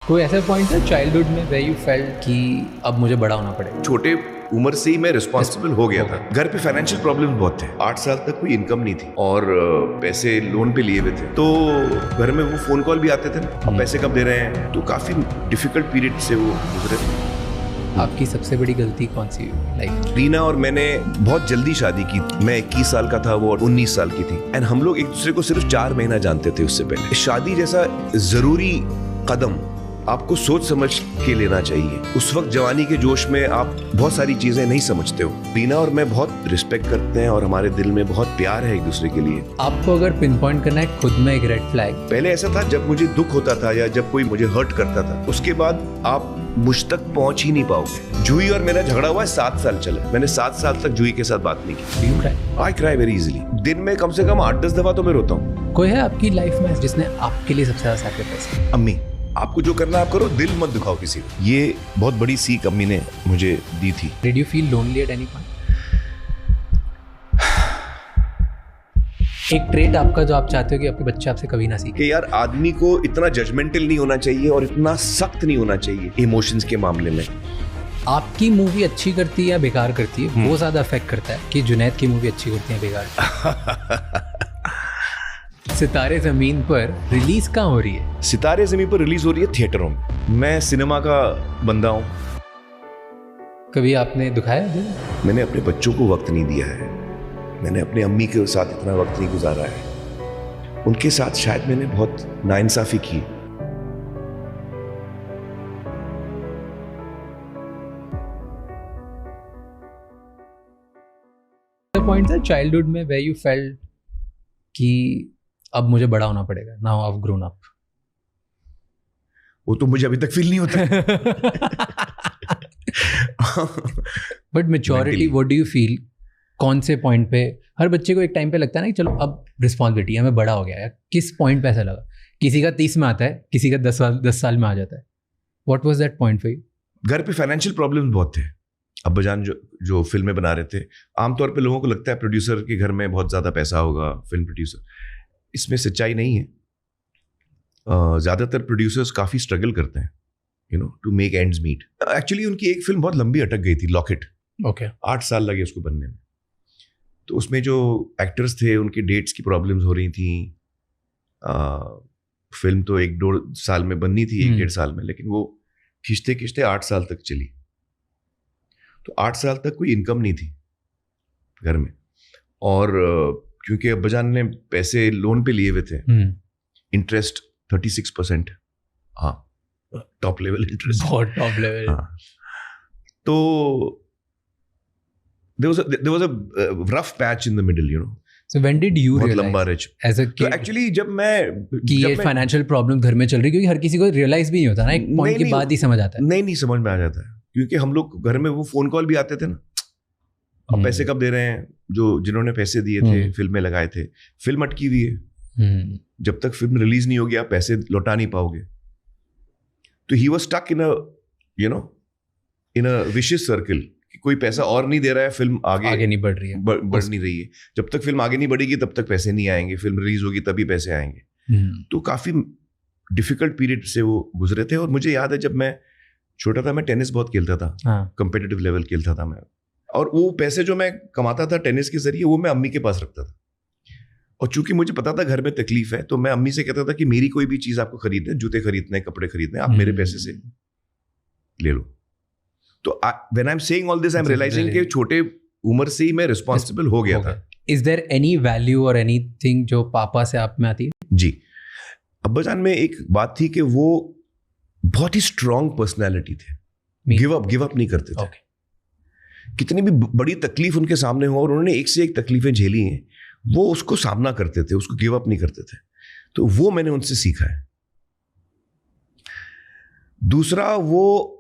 कोई ऐसा पॉइंट है चाइल्डहुड में where you felt कि अब मुझे बड़ा होना पड़ेगा? छोटे उम्र से ही मैं रिस्पॉन्सिबल हो गया था। घर पे फाइनेंशियल प्रॉब्लम बहुत थे। 8 साल तक कोई इनकम नहीं थी और पैसे लोन पे लिए हुए थे, तो घर में वो फोन कॉल भी आते थे ना, अब पैसे कब दे रहे हैं, तो काफी डिफिकल्ट पीरियड से वो गुजरे थे। आपकी सबसे बड़ी गलती कौन सी लाइफ? रीना और मैंने बहुत जल्दी शादी की। मैं 21 साल का था, वो 19 साल की थी, एंड हम लोग एक दूसरे को सिर्फ 4 महीना जानते थे। उससे पहले शादी जैसा जरूरी कदम आपको सोच समझ के लेना चाहिए। उस वक्त जवानी के जोश में आप बहुत सारी चीजें नहीं समझते हो। रीना और मैं बहुत रिस्पेक्ट करते हैं और हमारे दिल में बहुत प्यार है एक दूसरे के लिए। आपको अगर पिन पॉइंट करना है खुद में एक रेड फ्लैग, पहले ऐसा था जब मुझे दुख होता था या जब कोई मुझे हर्ट करता था, उसके बाद आप मुझ तक पहुंच ही नहीं पाओगे। जूही और मेरा झगड़ा हुआ है 7 साल चला। मैंने 7 साल तक जूही के साथ बात नहीं की। I cry very easily. दिन में कम से कम 8-10 दफा तो मैं रोता हूँ। कोई है आपकी लाइफ में जिसने आपके लिए सबसे ज्यादा सैक्रिफाइस किया? अम्मी, आपको जो करना है आप करो, दिल मत दुखाओ किसी को। ये बहुत बड़ी सीख अम्मी ने मुझे दी थी। Did you feel lonely at any point? एक ट्रेट आपका जो आप चाहते हो कि आपके बच्चे आपसे कभी ना सीखे? कि यार आदमी को इतना जजमेंटल नहीं होना चाहिए और इतना सख्त नहीं होना चाहिए इमोशंस के मामले में। आपकी मूवी अच्छी करती है या बेकार करती है, वो ज्यादा अफेक्ट करता है कि जुनैद की मूवी अच्छी करती है बेकार? सितारे जमीन पर रिलीज कहाँ हो रही है? सितारे जमीन पर रिलीज हो रही है थिएटरों में। मैं सिनेमा का बंदा हूँ। कभी आपने दुखाया दिल? मैंने अपने बच्चों को वक्त नहीं दिया है। मैंने अपने अम्मी के साथ इतना वक्त नहीं गुजारा है। उनके साथ शायद मैंने बहुत नाइंसाफी की। पॉइंट था चाइल्डहुड में where you felt कि अब मुझे बड़ा होना पड़ेगा, नाउ I've grown up? वो तो मुझे अभी तक फील नहीं होता। But maturity, what do you feel? कौन से पॉइंट पे हर बच्चे को एक टाइम पे लगता है ना कि चलो अब रिस्पॉन्सिबिलिटी है, मैं बड़ा हो गया है? किस पॉइंट पे ऐसा लगा? किसी का 30 में आता है, किसी का 10 साल में आ जाता है। What was that point for you? घर पे फाइनेंशियल प्रॉब्लम्स बहुत थे। अब्बाजान जो फिल्में बना रहे थे, आमतौर पे लोगों को लगता है प्रोड्यूसर के घर में बहुत ज़्यादा पैसा होगा, फिल्म प्रोड्यूसर। इसमें सच्चाई नहीं है। ज़्यादातर प्रोड्यूसर्स काफ़ी स्ट्रगल करते हैं, you know, to make ends meet. Actually उनकी एक फिल्म बहुत लंबी अटक गई थी, लॉकेट। ओके। 8 साल लगे उसको बनने में। तो उसमें जो एक्टर्स थे उनकी डेट्स की प्रॉब्लम्स हो रही थी। फिल्म तो 1-1.5 साल में बननी थी, 1-1.5 साल में, लेकिन वो खींचते खींचते 8 साल तक चली। तो 8 साल तक कोई इनकम नहीं थी घर में, और क्योंकि अब्बाजान ने पैसे लोन पे लिए हुए थे, इंटरेस्ट 36%। हाँ, टॉप लेवल इंटरेस्ट, बहुत टॉप लेवल। हाँ। तो there was a rough patch in the middle, you know. So when did you बहुत realize लंबा रिच as a तो kid एक्चुअली जब मैं कि ये फाइनेंशियल प्रॉब्लम घर में चल रही, क्योंकि हर किसी को रियलाइज भी नहीं होता ना, एक पॉइंट के बाद ही समझ आता है। नहीं समझ में आ जाता है, क्योंकि हम लोग घर में वो फोन कॉल भी आते थे ना, अब पैसे कब दे रहे हैं, जिन्होंने पैसे दिए थे, फिल्म में लगाए थे, फिल्म अटकी हुई है, जब तक फिल्म रिलीज नहीं होगी आप पैसे लौटा नहीं पाओगे। तो he was stuck in a vicious circle, कोई पैसा और नहीं दे रहा है, फिल्म आगे नहीं बढ़ रही है, बढ़ नहीं रही है। जब तक फिल्म आगे नहीं बढ़ेगी तब तक पैसे नहीं आएंगे, फिल्म रिलीज होगी तभी पैसे आएंगे। तो काफी डिफिकल्ट पीरियड से वो गुजरे थे। और मुझे याद है जब मैं छोटा था, मैं टेनिस बहुत खेलता था, कंपेटिटिव लेवल खेलता था मैं, और वो पैसे जो मैं कमाता था टेनिस के जरिए वो मैं अम्मी के पास रखता था। और चूंकि मुझे पता था घर में तकलीफ है, तो मैं अम्मी से कहता था कि मेरी कोई भी चीज आपको खरीदना है, जूते खरीदने, कपड़े खरीदने, आप मेरे पैसे से ले लो। तो when I am saying all this, I am realizing कि छोटे उम्र से ही मैं रिस्पॉन्सिबल हो गया था। इज देयर एनी वैल्यू और एनीथिंग जो पापा से आप में आती है? जी, अब्बाजान में एक बात थी कि वो बहुत ही स्ट्रांग पर्सनैलिटी थे, गिव अप नहीं करते थे। कितनी भी बड़ी तकलीफ उनके सामने हो, और उन्होंने एक से एक तकलीफें झेली हैं, वो उसको सामना करते थे, उसको गिव अप नहीं करते थे। तो वो मैंने उनसे सीखा है। दूसरा, वो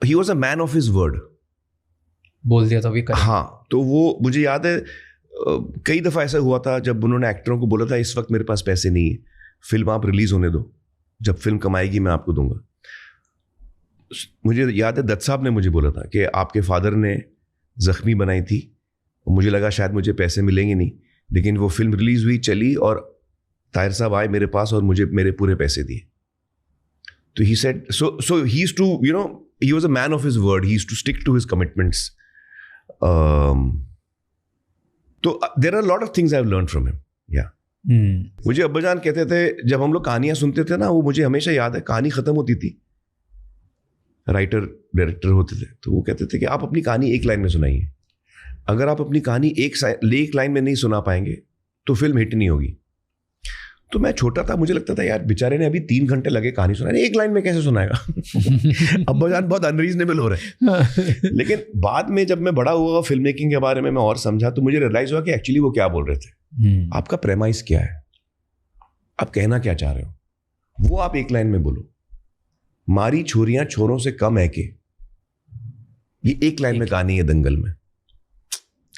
he was a man of his word. बोल दिया तो भी करें। हाँ, तो वो मुझे याद है कई दफ़ा ऐसा हुआ था जब उन्होंने एक्टरों को बोला था इस वक्त मेरे पास पैसे नहीं है, फिल्म आप रिलीज होने दो, जब फिल्म कमाएगी मैं आपको दूंगा। मुझे याद है दत्त साहब ने मुझे बोला था कि आपके फादर ने जख्मी बनाई थी, और मुझे लगा शायद मुझे पैसे मिलेंगे नहीं, लेकिन वो फिल्म रिलीज हुई, चली, और ताहिर साहब आए मेरे पास और मुझे मेरे पूरे पैसे दिए। तो he said, so he used to, you know, he was a man of his word. He used to stick to his commitments. तो there are a lot of things I've learned from him. Yeah. मुझे अब्बाजान कहते थे, जब हम लोग कहानियां सुनते थे ना, वो मुझे हमेशा याद है, कहानी खत्म होती थी, राइटर डायरेक्टर होते थे, तो वो कहते थे कि आप अपनी कहानी एक लाइन में सुनाइए. अगर आप अपनी कहानी एक लाइन में नहीं सुना पाएंगे तो फिल्म हिट नहीं होगी. तो मैं छोटा था, मुझे लगता था यार बेचारे ने अभी 3 घंटे लगे कहानी सुनाने, एक लाइन में कैसे सुनाएगा. अब्बाजान बहुत अनरीजनेबल हो रहे हैं. लेकिन बाद में जब मैं बड़ा हुआ, फिल्म मेकिंग के बारे में मैं और समझा, तो मुझे रियलाइज हुआ कि एक्चुअली वो क्या बोल रहे थे. आपका प्रेमाइस क्या है, आप कहना क्या चाह रहे हो, वो आप एक लाइन में बोलो. मारी छोरियां छोरों से कम है के, ये एक लाइन में कहानी है दंगल में.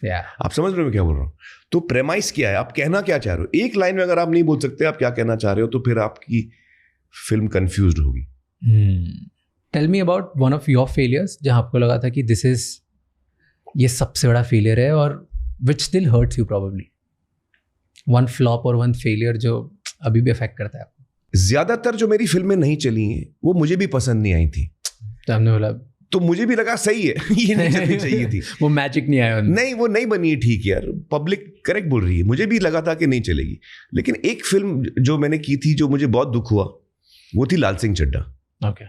आप समझ रहे हो मैं क्या बोल रहा हूं. तो प्रेमाइस क्या है, आप कहना क्या चाह रहे हो. एक लाइन में अगर आप नहीं बोल सकते आप क्या कहना चाह रहे हो, तो फिर आपकी फिल्म कंफ्यूज्ड होगी. Tell me about one of your failures जहां आपको लगा था कि दिस इज, ये सबसे बड़ा फेलियर है, और which still hurts you probably. One flop और वन फेलियर जो अभी भी अफेक्ट करता है आपको. ज्यादातर जो मेरी फिल्में नहीं चली हैं वो मुझे भी पसंद नहीं आई थी. तो हमने बोला, तो मुझे भी लगा सही है, ये नहीं चलनी चाहिए थी. वो मैजिक नहीं आया. नहीं, वो नहीं बनी है. ठीक यार, पब्लिक करेक्ट बोल रही है. मुझे भी लगा था कि नहीं चलेगी. लेकिन एक फिल्म जो मैंने की थी, जो मुझे बहुत दुख हुआ, वो थी लाल सिंह चड्ढा. ओके.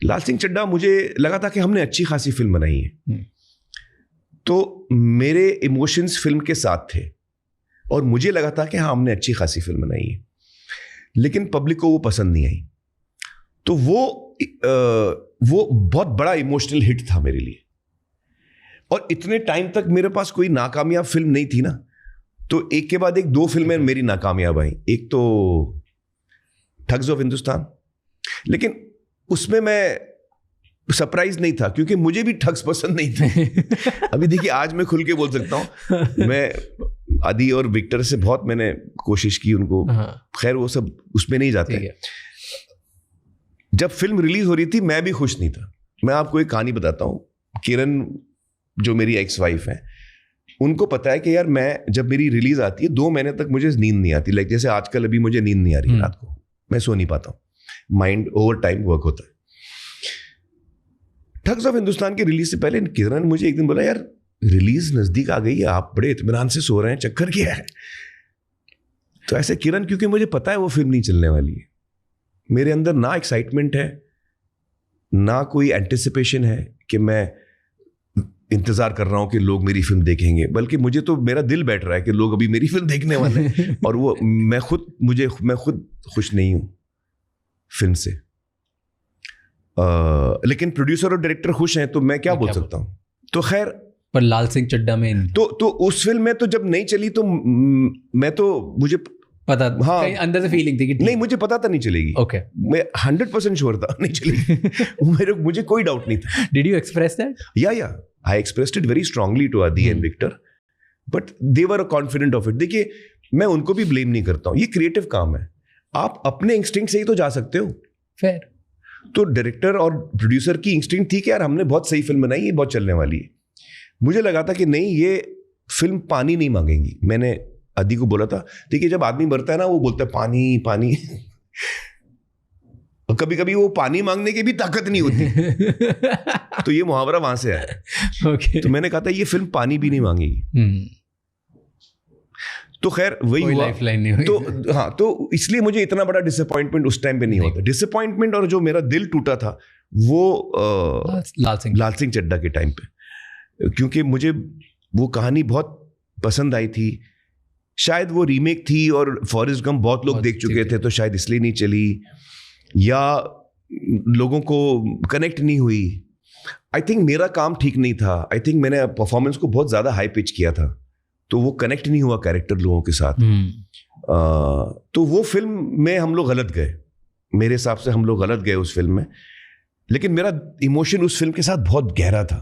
लाल सिंह चड्ढा मुझे लगा था कि हमने अच्छी खासी फिल्म बनाई है. तो मेरे इमोशंस फिल्म के साथ थे, और मुझे लगा था कि हाँ हमने अच्छी खासी फिल्म बनाई है. लेकिन पब्लिक को वो पसंद नहीं आई. तो वो बहुत बड़ा इमोशनल हिट था मेरे लिए. और इतने टाइम तक मेरे पास कोई नाकामयाब फिल्म नहीं थी ना, तो एक के बाद एक 2 फिल्में मेरी नाकामयाब आई. एक तो ठग्स ऑफ हिंदुस्तान, लेकिन उसमें मैं सरप्राइज नहीं था क्योंकि मुझे भी ठग्स पसंद नहीं थे. अभी देखिए, आज मैं खुल के बोल सकता हूं. मैं आदि और विक्टर से बहुत मैंने कोशिश की उनको, खैर वो सब उसमें नहीं जाते. जब फिल्म रिलीज हो रही थी मैं भी खुश नहीं था. मैं आपको एक कहानी बताता हूँ. किरण जो मेरी एक्स वाइफ है, उनको पता है कि यार मैं जब मेरी रिलीज आती है 2 महीने तक मुझे नींद नहीं आती. लाइक जैसे आजकल अभी मुझे नींद नहीं आ रही रात को, मैं सो नहीं पाता हूँ, माइंड ओवर टाइम वर्क होता है. ठग्स ऑफ हिंदुस्तान की रिलीज से पहले किरण मुझे एक दिन बोला, यार रिलीज नजदीक आ गई है, आप बड़े इत्मीनान से सो रहे हैं, चक्कर क्या है. तो ऐसे किरण, क्योंकि मुझे पता है वो फिल्म नहीं चलने वाली है, मेरे अंदर ना एक्साइटमेंट है, ना कोई एंटिसिपेशन है कि मैं इंतजार कर रहा हूं कि लोग मेरी फिल्म देखेंगे, बल्कि मुझे तो मेरा दिल बैठ रहा है कि लोग अभी मेरी फिल्म देखने वाले हैं. और वो मैं खुद खुश नहीं हूं फिल्म से. लेकिन प्रोड्यूसर और डायरेक्टर खुश हैं, तो मैं क्या बोल सकता हूं. तो खैर, पर लाल सिंह चड्ढा में तो उस फिल्म में तो जब नहीं चली तो मुझे पता, हाँ, कहीं अंदर से फीलिंग थी कि नहीं, मुझे पता था नहीं चलेगी. ओके. मैं 100% श्योर था नहीं चलेगी. मुझे कोई डाउट नहीं था. Did you express that? या I expressed it very strongly to Adi and Victor, but they were confident of it. देखिए, मैं उनको भी ब्लेम नहीं करता हूँ, ये क्रिएटिव काम है. आप अपने इंस्टिंक्ट से ही तो जा सकते हो. फेयर. तो डायरेक्टर और प्रोड्यूसर की इंस्टिंक्ट थी कि यार हमने बहुत सही फिल्म बनाई, ये बहुत चलने वाली है. मुझे लगा था कि नहीं, ये फिल्म पानी नहीं मांगेगी. मैंने आदि को बोला था, देखिए जब आदमी मरता है ना, वो बोलता है पानी पानी. और कभी कभी वो पानी मांगने की भी ताकत नहीं होती. तो ये मुहावरा वहां से आया. okay. तो मैंने कहा था ये फिल्म पानी भी नहीं मांगेगी. तो खैर वही हुआ. लाइफलाइन नहीं हुई. तो हाँ, तो इसलिए मुझे इतना बड़ा डिसअपॉइंटमेंट उस टाइम पे नहीं होता. डिसअपॉइंटमेंट और जो मेरा दिल टूटा था वो लाल सिंह चड्ढा के टाइम पे, क्योंकि मुझे वो कहानी बहुत पसंद आई थी. शायद वो रीमेक थी और फॉरेस्ट गम बहुत लोग देख चुके थे, तो शायद इसलिए नहीं चली, या लोगों को कनेक्ट नहीं हुई. आई थिंक मेरा काम ठीक नहीं था. आई थिंक मैंने परफॉर्मेंस को बहुत ज़्यादा हाई पिच किया था, तो वो कनेक्ट नहीं हुआ कैरेक्टर लोगों के साथ. तो वो फिल्म में हम लोग गलत गए. मेरे हिसाब से हम लोग गलत गए उस फिल्म में. लेकिन मेरा इमोशन उस फिल्म के साथ बहुत गहरा था,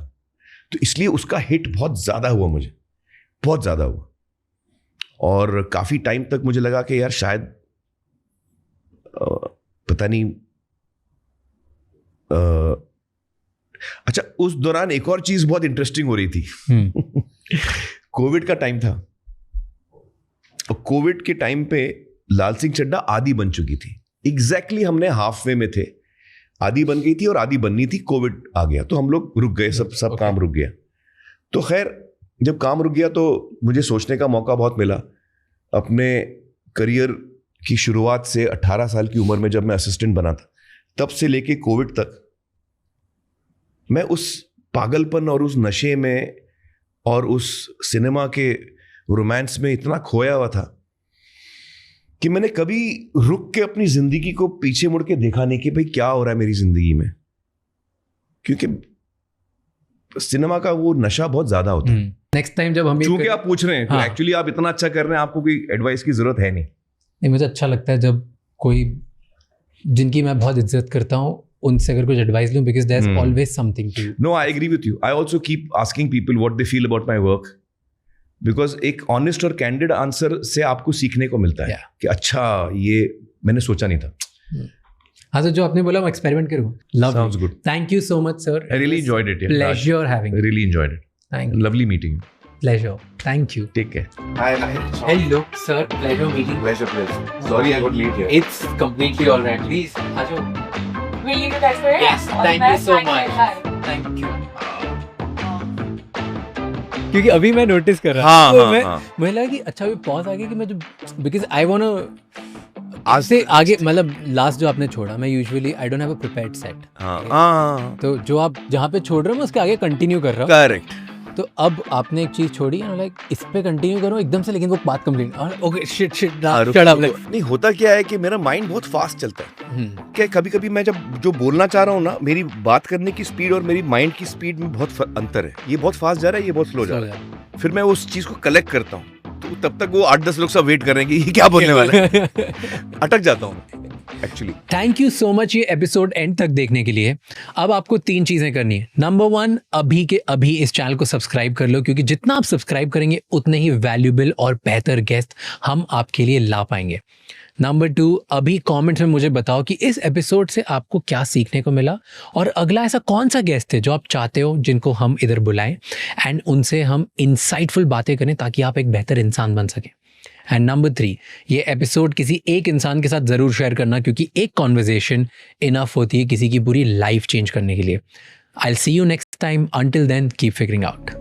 तो इसलिए उसका हिट बहुत ज़्यादा हुआ, मुझे बहुत ज़्यादा हुआ. और काफ़ी टाइम तक मुझे लगा कि यार शायद पता नहीं. अच्छा, उस दौरान एक और चीज़ बहुत इंटरेस्टिंग हो रही थी. कोविड का टाइम था, और कोविड के टाइम पे लाल सिंह चड्ढा आदि बन चुकी थी. एग्जैक्टली हमने हाफ वे में थे. आधी बन गई थी और आधी बननी थी, कोविड आ गया तो हम लोग रुक गए, सब काम रुक गया। तो खैर जब काम रुक गया तो मुझे सोचने का मौका बहुत मिला। अपने करियर की शुरुआत से 18 साल की उम्र में जब मैं असिस्टेंट बना था, तब से लेके कोविड तक मैं उस पागलपन और उस नशे में और उस सिनेमा के रोमांस में इतना खोया हुआ था कि मैंने कभी रुक के अपनी जिंदगी को पीछे मुड़ के देखा नहीं कि भाई क्या हो रहा है मेरी जिंदगी में, क्योंकि सिनेमा का वो नशा बहुत ज्यादा होता है। नेक्स्ट टाइम जब हम क्योंकि आप पूछ रहे हैं तो एक्चुअली आप इतना अच्छा कर रहे हैं, आपको कोई एडवाइस की जरूरत है नहीं। मुझे अच्छा लगता है जब कोई जिनकी मैं बहुत इज्जत करता हूँ उनसे अगर कुछ एडवाइस लूं, because there is always something to. No, I agree with you. I also keep asking people what they feel about my work, because एक ऑनेस्ट और कैंडिड आंसर से आपको सीखने को मिलता है कि अच्छा ये मैंने सोचा नहीं था। हाँ, तो जो आपने बोला मैं एक्सपेरिमेंट करूँ। Sounds good. Thank you so much, sir. I really enjoyed it. Yeah. Pleasure having you. I really enjoyed it. Thank you. Lovely meeting you. Pleasure. Thank you. Take care. Hi. Hello, sir. Pleasure meeting. Pleasure. Sorry I got late here. It's completely all right. Please, Ajo. Will you do that for us? Yes. All the Thank you best. so Thank much. Bye. Thank you. क्योंकि अभी मैं notice कर रहा हाँ, तो हाँ, मैं लगा कि अच्छा भी पॉज आ गया कि मैं जो बिकॉज आई वांट आज से आगे मतलब लास्ट जो आपने छोड़ा, मैं usually I don't have a prepared set. हाँ, तो जो आप जहाँ पे छोड़ रहे हो मैं उसके आगे कंटिन्यू कर रहा हूँ। करेक्ट। तो अब आपने एक चीज छोड़ी है, लाइक इस पे कंटिन्यू करो एकदम से, लेकिन वो बात कंप्लीट और ओके शिट शट अप। नहीं होता क्या है कि मेरा माइंड बहुत फास्ट चलता है। क्या कभी कभी मैं जब जो बोलना चाह रहा हूँ ना, मेरी बात करने की स्पीड और मेरी माइंड की स्पीड में बहुत अंतर है। ये बहुत फास्ट जा रहा है, ये बहुत स्लो जा रहा है। फिर मैं उस चीज को कलेक्ट करता हूँ, तो तब तक वो 8-10 लोग सब वेट कर रहे हैं कि ये क्या बोलने वाला है। अटक जाता हूँ actually. Thank you so much ये एपिसोड एंड तक देखने के लिए। अब आपको 3 चीजें करनी है। नंबर 1, अभी के अभी इस चैनल को सब्सक्राइब कर लो, क्योंकि जितना आप सब्सक्राइब करेंगे उतने ही वैल्यूएबल और बेहतर गेस्ट हम आपके लिए ला पाएंगे। नंबर 2, अभी कमेंट्स में मुझे बताओ कि इस एपिसोड से आपको क्या सीखने को मिला और अगला ऐसा कौन सा गेस्ट है जो आप चाहते हो जिनको हम इधर बुलाएं एंड उनसे हम इंसाइटफुल बातें करें ताकि आप एक बेहतर इंसान बन सकें। एंड नंबर 3, ये एपिसोड किसी एक इंसान के साथ ज़रूर शेयर करना, क्योंकि एक कॉन्वर्जेशन इनफ होती है किसी की पूरी लाइफ चेंज करने के लिए। I will see you next time. Until then keep figuring out.